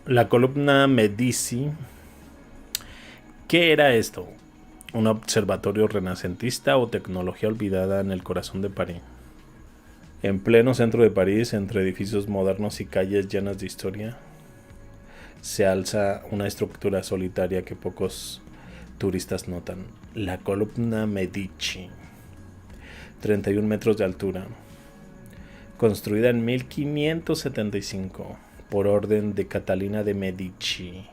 La columna Medici. ¿Qué era esto? ¿Un observatorio renacentista o tecnología olvidada en el corazón de París? En pleno centro de París, entre edificios modernos y calles llenas de historia, se alza una estructura solitaria que pocos turistas notan. La columna Medici, 31 metros de altura, construida en 1575 por orden de Catalina de Medici,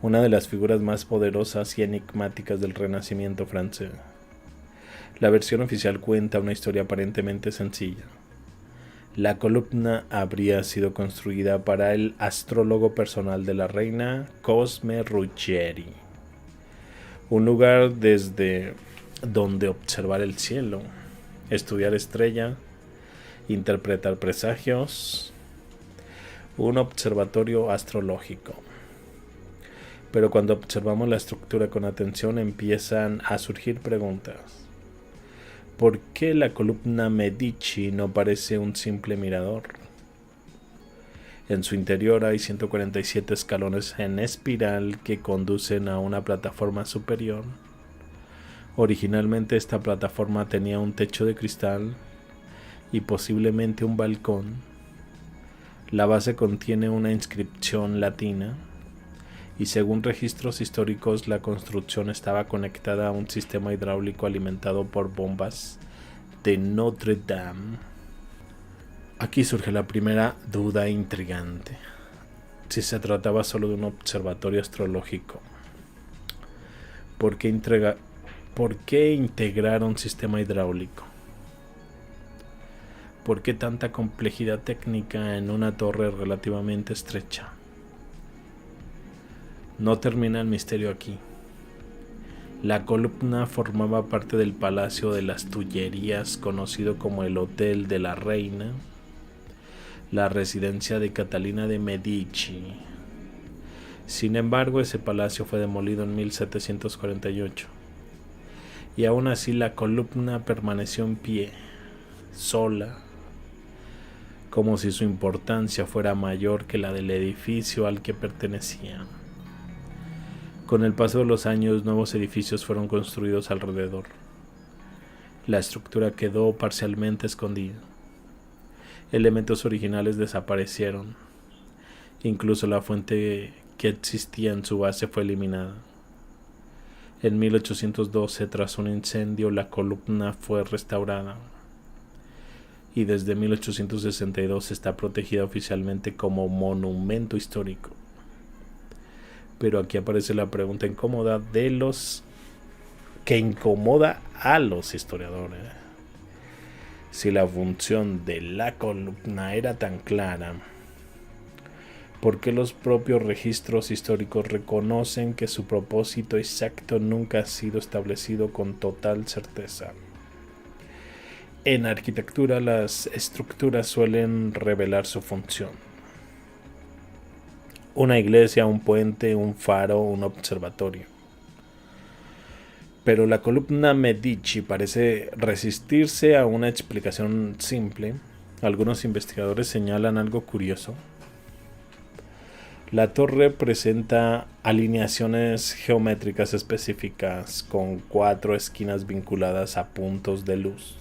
una de las figuras más poderosas y enigmáticas del Renacimiento francés. La versión oficial cuenta una historia aparentemente sencilla. La columna habría sido construida para el astrólogo personal de la reina, Cosme Ruggeri, un lugar desde donde observar el cielo, estudiar estrellas, interpretar presagios, un observatorio astrológico. Pero cuando observamos la estructura con atención empiezan a surgir preguntas. ¿Por qué la columna Medici no parece un simple mirador? En su interior hay 147 escalones en espiral que conducen a una plataforma superior. Originalmente esta plataforma tenía un techo de cristal y posiblemente un balcón. La base contiene una inscripción latina y según registros históricos la construcción estaba conectada a un sistema hidráulico alimentado por bombas de Notre Dame. Aquí surge la primera duda intrigante. Si se trataba solo de un observatorio astrológico, ¿por qué integrar un sistema hidráulico? ¿Por qué tanta complejidad técnica en una torre relativamente estrecha? No termina el misterio aquí. La columna formaba parte del Palacio de las Tullerías, conocido como el Hotel de la Reina, la residencia de Catalina de Medici. Sin embargo, ese palacio fue demolido en 1748 y aún así la columna permaneció en pie, sola, como si su importancia fuera mayor que la del edificio al que pertenecía. Con el paso de los años, nuevos edificios fueron construidos alrededor. La estructura quedó parcialmente escondida. Elementos originales desaparecieron. Incluso la fuente que existía en su base fue eliminada. En 1812, tras un incendio, la columna fue restaurada. Y desde 1862 está protegida oficialmente como monumento histórico. Pero aquí aparece la pregunta incómoda que incomoda a los historiadores. Si la función de la columna era tan clara, ¿por qué los propios registros históricos reconocen que su propósito exacto nunca ha sido establecido con total certeza? En arquitectura, las estructuras suelen revelar su función. Una iglesia, un puente, un faro, un observatorio. Pero la columna Medici parece resistirse a una explicación simple. Algunos investigadores señalan algo curioso. La torre presenta alineaciones geométricas específicas con 4 esquinas vinculadas a puntos de luz.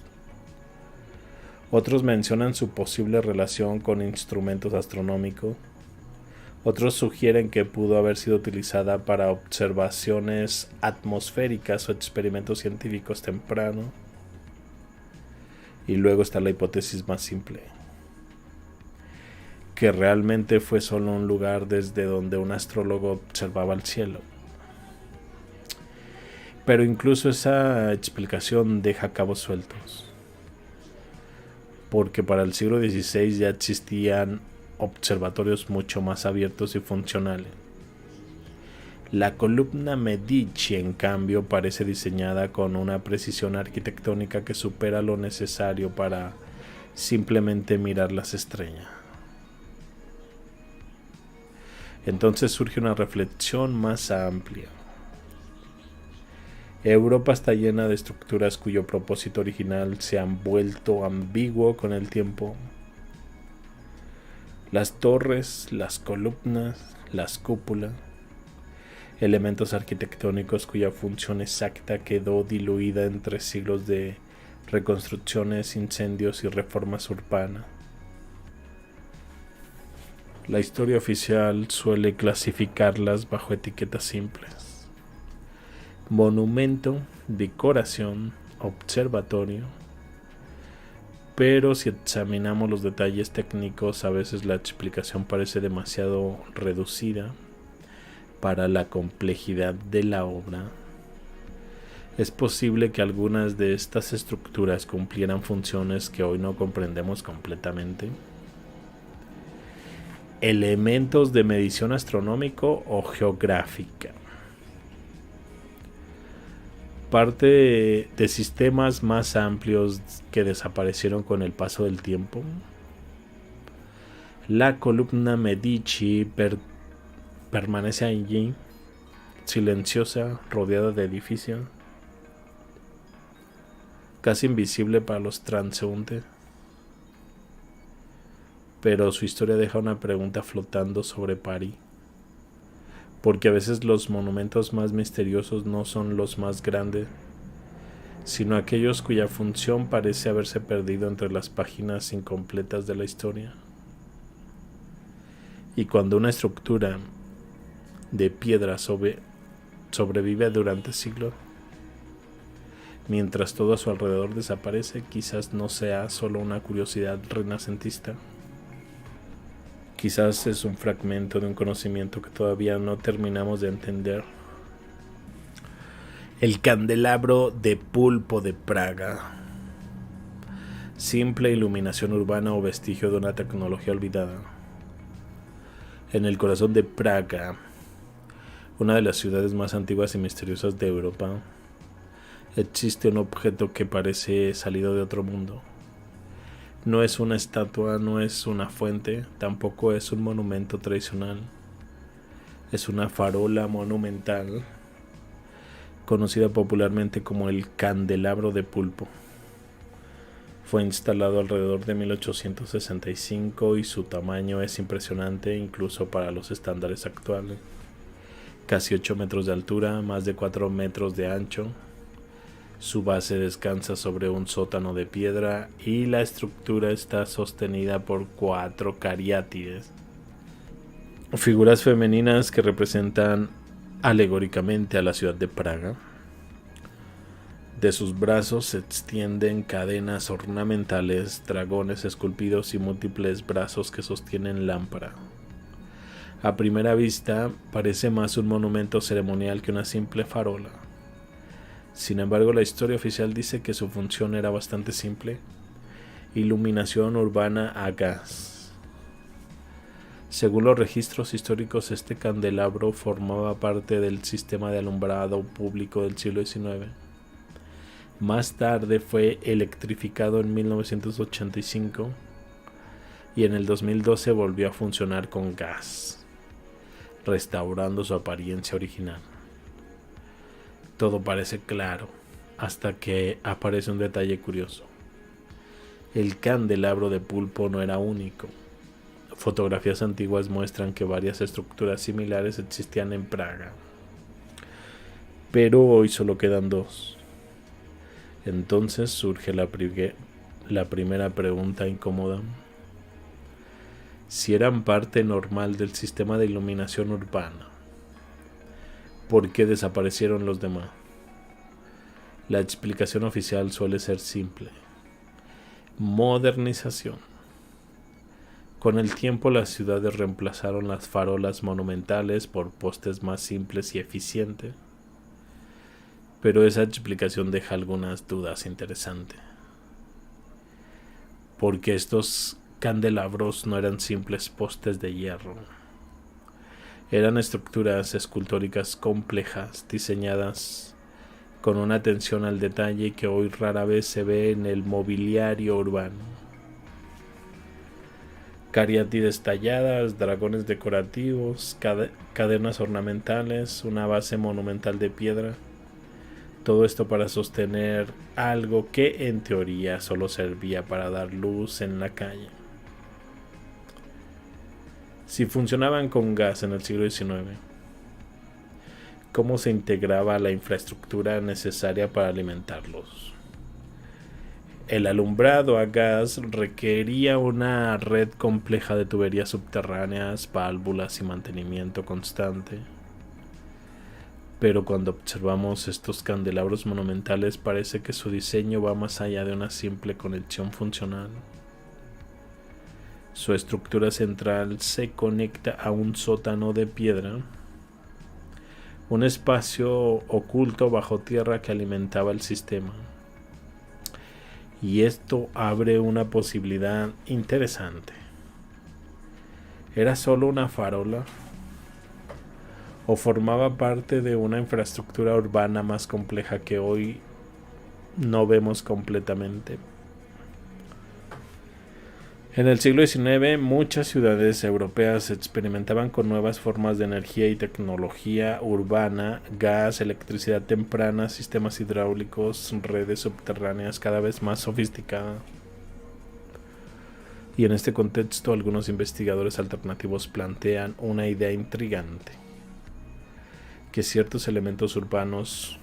Otros mencionan su posible relación con instrumentos astronómicos. Otros sugieren que pudo haber sido utilizada para observaciones atmosféricas o experimentos científicos tempranos. Y luego está la hipótesis más simple, que realmente fue solo un lugar desde donde un astrólogo observaba el cielo. Pero incluso esa explicación deja cabos sueltos, porque para el siglo XVI ya existían observatorios mucho más abiertos y funcionales. La columna Medici, en cambio, parece diseñada con una precisión arquitectónica que supera lo necesario para simplemente mirar las estrellas. Entonces surge una reflexión más amplia. Europa está llena de estructuras cuyo propósito original se han vuelto ambiguo con el tiempo. Las torres, las columnas, las cúpulas, elementos arquitectónicos cuya función exacta quedó diluida entre siglos de reconstrucciones, incendios y reformas urbanas. La historia oficial suele clasificarlas bajo etiquetas simples: monumento, decoración, observatorio. Pero si examinamos los detalles técnicos, a veces la explicación parece demasiado reducida para la complejidad de la obra. Es posible que algunas de estas estructuras cumplieran funciones que hoy no comprendemos completamente. Elementos de medición astronómico o geográfica. Parte de sistemas más amplios que desaparecieron con el paso del tiempo. La columna Medici permanece allí, silenciosa, rodeada de edificios, casi invisible para los transeúntes. Pero su historia deja una pregunta flotando sobre París. Porque a veces los monumentos más misteriosos no son los más grandes, sino aquellos cuya función parece haberse perdido entre las páginas incompletas de la historia. Y cuando una estructura de piedra sobrevive durante siglos, mientras todo a su alrededor desaparece, quizás no sea solo una curiosidad renacentista. Quizás es un fragmento de un conocimiento que todavía no terminamos de entender. El candelabro de pulpo de Praga. Simple iluminación urbana o vestigio de una tecnología olvidada. En el corazón de Praga, una de las ciudades más antiguas y misteriosas de Europa, existe un objeto que parece salido de otro mundo. No es una estatua, no es una fuente, tampoco es un monumento tradicional. Es una farola monumental, conocida popularmente como el candelabro de pulpo. Fue instalado alrededor de 1865 y su tamaño es impresionante incluso para los estándares actuales. Casi 8 metros de altura, más de 4 metros de ancho. Su base descansa sobre un sótano de piedra y la estructura está sostenida por 4 cariátides, figuras femeninas que representan alegóricamente a la ciudad de Praga. De sus brazos se extienden cadenas ornamentales, dragones esculpidos y múltiples brazos que sostienen lámpara. A primera vista parece más un monumento ceremonial que una simple farola. Sin embargo, la historia oficial dice que su función era bastante simple: iluminación urbana a gas. Según los registros históricos, este candelabro formaba parte del sistema de alumbrado público del siglo XIX. Más tarde fue electrificado en 1985 y en el 2012 volvió a funcionar con gas, restaurando su apariencia original. Todo parece claro, hasta que aparece un detalle curioso. El candelabro de pulpo no era único. Fotografías antiguas muestran que varias estructuras similares existían en Praga, pero hoy solo quedan 2. Entonces surge la primera pregunta incómoda. Si eran parte normal del sistema de iluminación urbana, ¿por qué desaparecieron los demás? La explicación oficial suele ser simple: modernización. Con el tiempo las ciudades reemplazaron las farolas monumentales por postes más simples y eficientes, pero esa explicación deja algunas dudas interesantes. Porque estos candelabros no eran simples postes de hierro. Eran estructuras escultóricas complejas, diseñadas con una atención al detalle que hoy rara vez se ve en el mobiliario urbano. Cariátides talladas, dragones decorativos, cadenas ornamentales, una base monumental de piedra. Todo esto para sostener algo que en teoría solo servía para dar luz en la calle. Si funcionaban con gas en el siglo XIX, ¿cómo se integraba la infraestructura necesaria para alimentarlos? El alumbrado a gas requería una red compleja de tuberías subterráneas, válvulas y mantenimiento constante. Pero cuando observamos estos candelabros monumentales parece que su diseño va más allá de una simple conexión funcional. Su estructura central se conecta a un sótano de piedra, un espacio oculto bajo tierra que alimentaba el sistema. Y esto abre una posibilidad interesante. ¿Era solo una farola? ¿O formaba parte de una infraestructura urbana más compleja que hoy no vemos completamente? En el siglo XIX, muchas ciudades europeas experimentaban con nuevas formas de energía y tecnología urbana, gas, electricidad temprana, sistemas hidráulicos, redes subterráneas cada vez más sofisticadas. Y en este contexto, algunos investigadores alternativos plantean una idea intrigante: que ciertos elementos urbanos,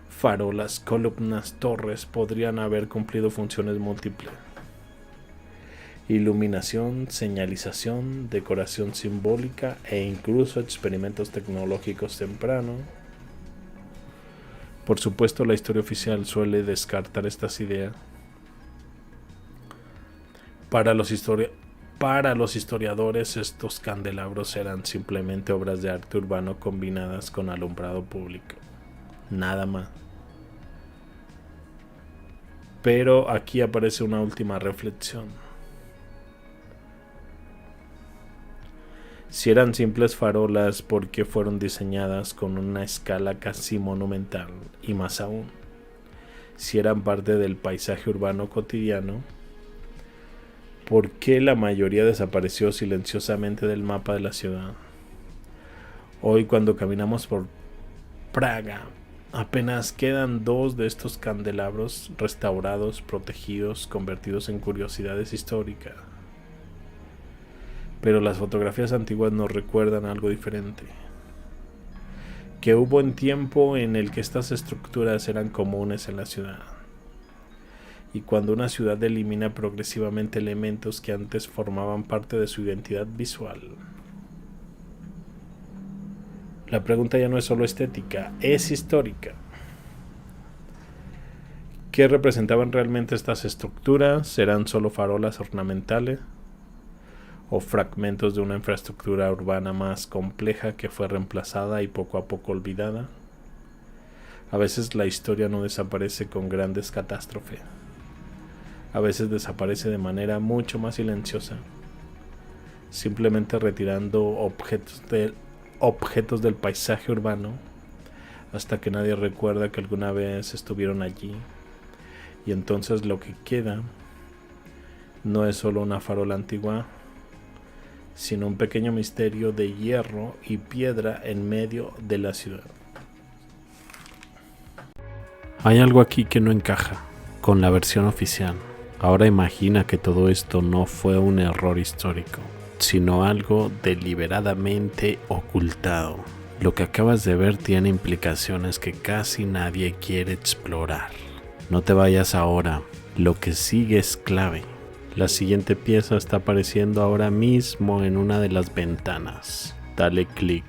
farolas, columnas, torres, podrían haber cumplido funciones múltiples. Iluminación, señalización, decoración simbólica e incluso experimentos tecnológicos tempranos. Por supuesto, la historia oficial suele descartar estas ideas. Para los historiadores, estos candelabros eran simplemente obras de arte urbano combinadas con alumbrado público. Nada más. Pero aquí aparece una última reflexión. Si eran simples farolas, ¿por qué fueron diseñadas con una escala casi monumental? Y más aún, si eran parte del paisaje urbano cotidiano, ¿por qué la mayoría desapareció silenciosamente del mapa de la ciudad? Hoy, cuando caminamos por Praga, apenas quedan 2 de estos candelabros restaurados, protegidos, convertidos en curiosidades históricas. Pero las fotografías antiguas nos recuerdan algo diferente. Que hubo un tiempo en el que estas estructuras eran comunes en la ciudad. Y cuando una ciudad elimina progresivamente elementos que antes formaban parte de su identidad visual, la pregunta ya no es solo estética, es histórica. ¿Qué representaban realmente estas estructuras? ¿Eran solo farolas ornamentales? ¿O fragmentos de una infraestructura urbana más compleja que fue reemplazada y poco a poco olvidada? A veces la historia no desaparece con grandes catástrofes. A veces desaparece de manera mucho más silenciosa, simplemente retirando objetos del paisaje urbano hasta que nadie recuerda que alguna vez estuvieron allí. Y entonces lo que queda no es solo una farola antigua, sino un pequeño misterio de hierro y piedra en medio de la ciudad. Hay algo aquí que no encaja con la versión oficial. Ahora imagina que todo esto no fue un error histórico, sino algo deliberadamente ocultado. Lo que acabas de ver tiene implicaciones que casi nadie quiere explorar. No te vayas ahora, lo que sigue es clave. La siguiente pieza está apareciendo ahora mismo en una de las ventanas. Dale clic.